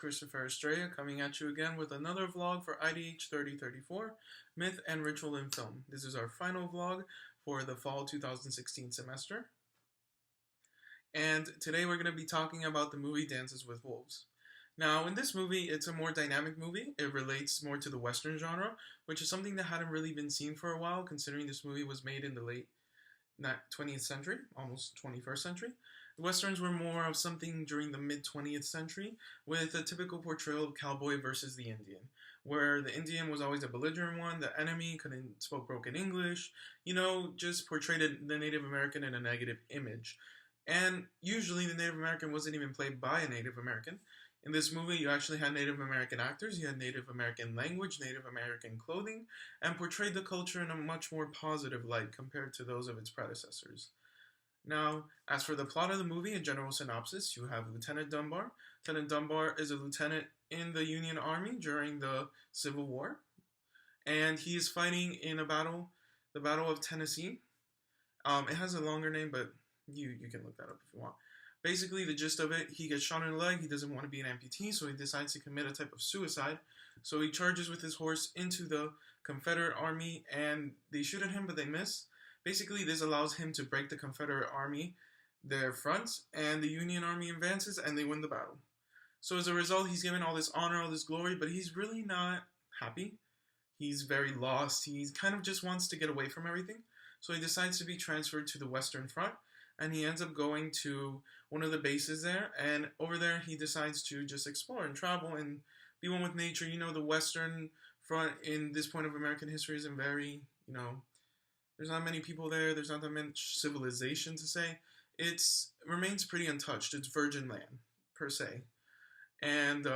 Christopher Estrella coming at you again with another vlog for IDH3034, Myth and Ritual in Film. This is our final vlog for the fall 2016 semester. And today we're going to be talking about the movie Dances with Wolves. Now, in this movie, it's a more dynamic movie. It relates more to the Western genre, which is something that hadn't really been seen for a while, considering this movie was made in the late 20th century, almost 21st century. The Westerns were more of something during the mid-20th century, with a typical portrayal of cowboy versus the Indian, where the Indian was always a belligerent one, the enemy spoke broken English, just portrayed the Native American in a negative image. And usually the Native American wasn't even played by a Native American. In this movie, you actually had Native American actors, you had Native American language, Native American clothing, and portrayed the culture in a much more positive light compared to those of its predecessors. Now, as for the plot of the movie, a general synopsis, you have Lieutenant Dunbar. Lieutenant Dunbar is a lieutenant in the Union Army during the Civil War, and he is fighting in a battle, the Battle of Tennessee. It has a longer name, but you can look that up if you want. Basically, the gist of it, he gets shot in the leg, he doesn't want to be an amputee, so he decides to commit a type of suicide. So he charges with his horse into the Confederate Army, and they shoot at him, but they miss. Basically, this allows him to break the Confederate Army, their front, and the Union Army advances, and they win the battle. So as a result, he's given all this honor, all this glory, but he's really not happy. He's very lost. He kind of just wants to get away from everything. So he decides to be transferred to the Western Front, and he ends up going to one of the bases there, and over there he decides to just explore and travel and be one with nature. The Western Front in this point of American history isn't very, there's not many people there, there's not that much civilization to say. It remains pretty untouched. It's virgin land, per se. And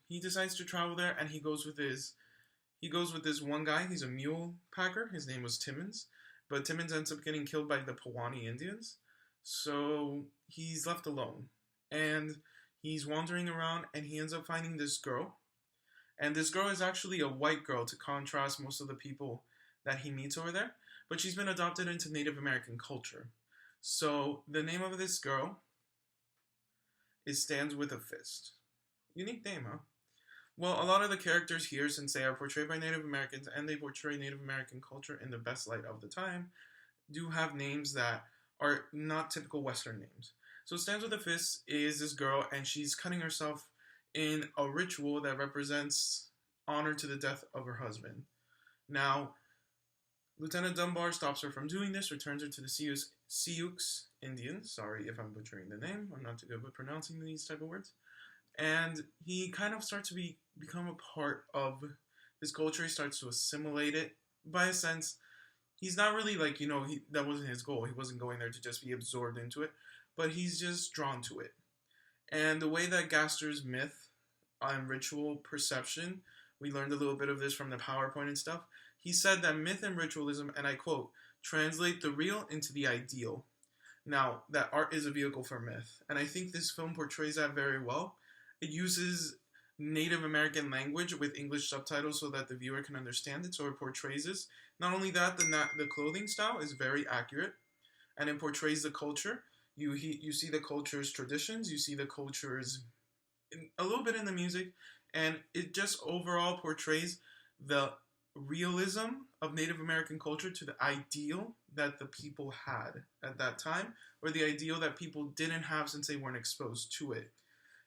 he decides to travel there, and he goes with this one guy. He's a mule packer. His name was Timmons. But Timmons ends up getting killed by the Pawnee Indians. So he's left alone. And he's wandering around, and he ends up finding this girl. And this girl is actually a white girl, to contrast most of the people that he meets over there. But she's been adopted into Native American culture. So the name of this girl is Stands with a Fist. Unique name, huh? Well, a lot of the characters here, since they are portrayed by Native Americans and they portray Native American culture in the best light of the time, do have names that are not typical Western names. So Stands with a Fist is this girl, and she's cutting herself in a ritual that represents honor to the death of her husband. Now, Lieutenant Dunbar stops her from doing this, returns her to the Sioux Indians. Sorry if I'm butchering the name. I'm not too good with pronouncing these type of words. And he kind of starts to become a part of this culture. He starts to assimilate it. By a sense, he's not really that wasn't his goal. He wasn't going there to just be absorbed into it. But he's just drawn to it. And the way that Gaster's myth and ritual perception, we learned a little bit of this from the PowerPoint and stuff. He said that myth and ritualism, and I quote, translate the real into the ideal. Now, that art is a vehicle for myth, and I think this film portrays that very well. It uses Native American language with English subtitles so that the viewer can understand it, so it portrays this. Not only that, the clothing style is very accurate, and it portrays the culture. You see the culture's traditions, you see the culture's, a little bit in the music, and it just overall portrays the realism of Native American culture to the ideal that the people had at that time, or the ideal that people didn't have since they weren't exposed to it.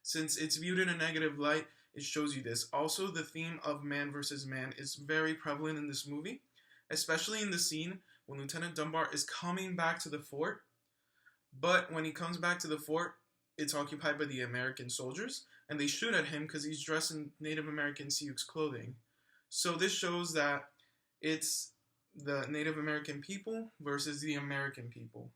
Since it's viewed in a negative light, it shows you this. Also, the theme of man versus man is very prevalent in this movie, especially in the scene when Lieutenant Dunbar is coming back to the fort. But when he comes back to the fort, it's occupied by the American soldiers, and they shoot at him because he's dressed in Native American Sioux clothing. So this shows that it's the Native American people versus the American people.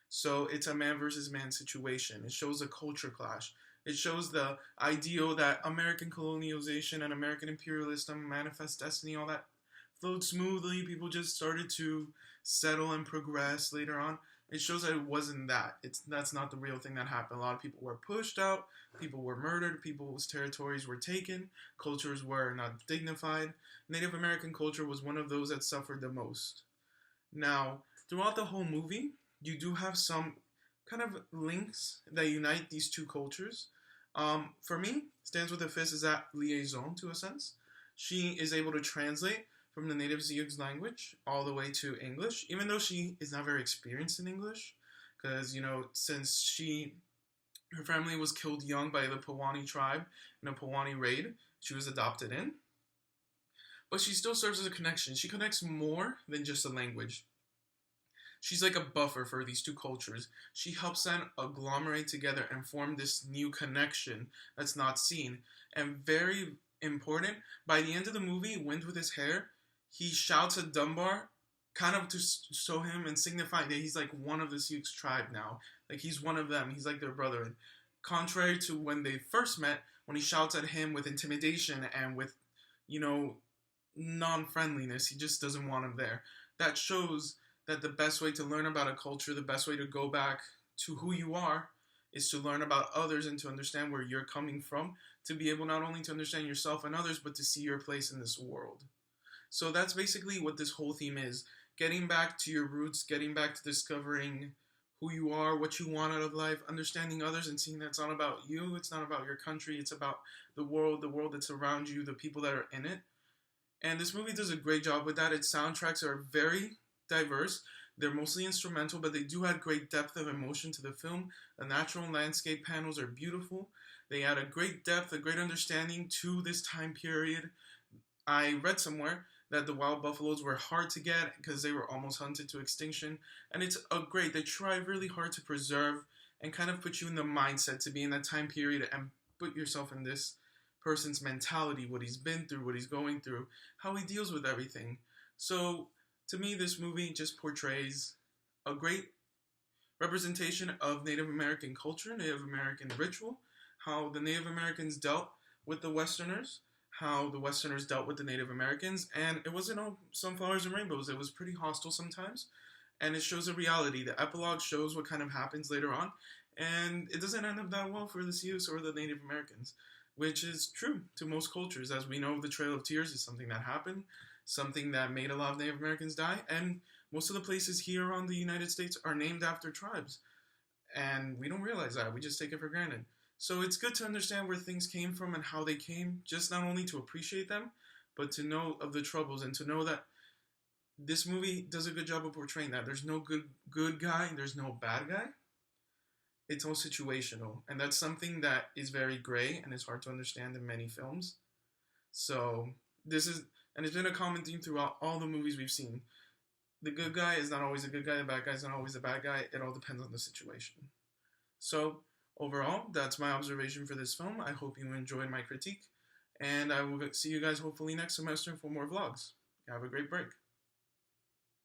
So it's a man versus man situation. It shows a culture clash. It shows the ideal that American colonialization and American imperialism, manifest destiny, all that flowed smoothly. People just started to settle and progress later on. It shows that it wasn't that. That's not the real thing that happened. A lot of people were pushed out, people were murdered, people's territories were taken, cultures were not dignified. Native American culture was one of those that suffered the most. Now, throughout the whole movie, you do have some kind of links that unite these two cultures. For me, Stands with a Fist is that liaison to a sense. She is able to translate from the native Ziyug's language all the way to English, even though she is not very experienced in English, because since her family was killed young by the Pawani tribe in a Pawani raid, she was adopted in. But she still serves as a connection. She connects more than just a language. She's like a buffer for these two cultures. She helps them agglomerate together and form this new connection that's not seen. And very important, by the end of the movie, Wind with his hair, he shouts at Dunbar, kind of to show him and signify that he's like one of the Sioux tribe now. Like he's one of them. He's like their brother. And contrary to when they first met, when he shouts at him with intimidation and with, non-friendliness, he just doesn't want him there. That shows that the best way to learn about a culture, the best way to go back to who you are, is to learn about others and to understand where you're coming from, to be able not only to understand yourself and others, but to see your place in this world. So that's basically what this whole theme is. Getting back to your roots, getting back to discovering who you are, what you want out of life, understanding others and seeing that it's not about you, it's not about your country, it's about the world that's around you, the people that are in it. And this movie does a great job with that. Its soundtracks are very diverse. They're mostly instrumental, but they do add great depth of emotion to the film. The natural landscape panels are beautiful. They add a great depth, a great understanding to this time period. I read somewhere that the wild buffaloes were hard to get because they were almost hunted to extinction. And it's they try really hard to preserve and kind of put you in the mindset to be in that time period and put yourself in this person's mentality, what he's been through, what he's going through, how he deals with everything. So to me, this movie just portrays a great representation of Native American culture, Native American ritual, how the Native Americans dealt with the Westerners, how the Westerners dealt with the Native Americans, and it wasn't all sunflowers and rainbows. It was pretty hostile sometimes, and it shows a reality. The epilogue shows what kind of happens later on, and it doesn't end up that well for the Sioux or the Native Americans, which is true to most cultures. As we know, the Trail of Tears is something that happened, something that made a lot of Native Americans die, and most of the places here around the United States are named after tribes, and we don't realize that. We just take it for granted. So it's good to understand where things came from and how they came, just not only to appreciate them, but to know of the troubles and to know that this movie does a good job of portraying that. There's no good guy, there's no bad guy. It's all situational, and that's something that is very gray and is hard to understand in many films. So and it's been a common theme throughout all the movies we've seen. The good guy is not always a good guy, the bad guy is not always a bad guy. It all depends on the situation. So overall, that's my observation for this film. I hope you enjoyed my critique, and I will see you guys hopefully next semester for more vlogs. Have a great break.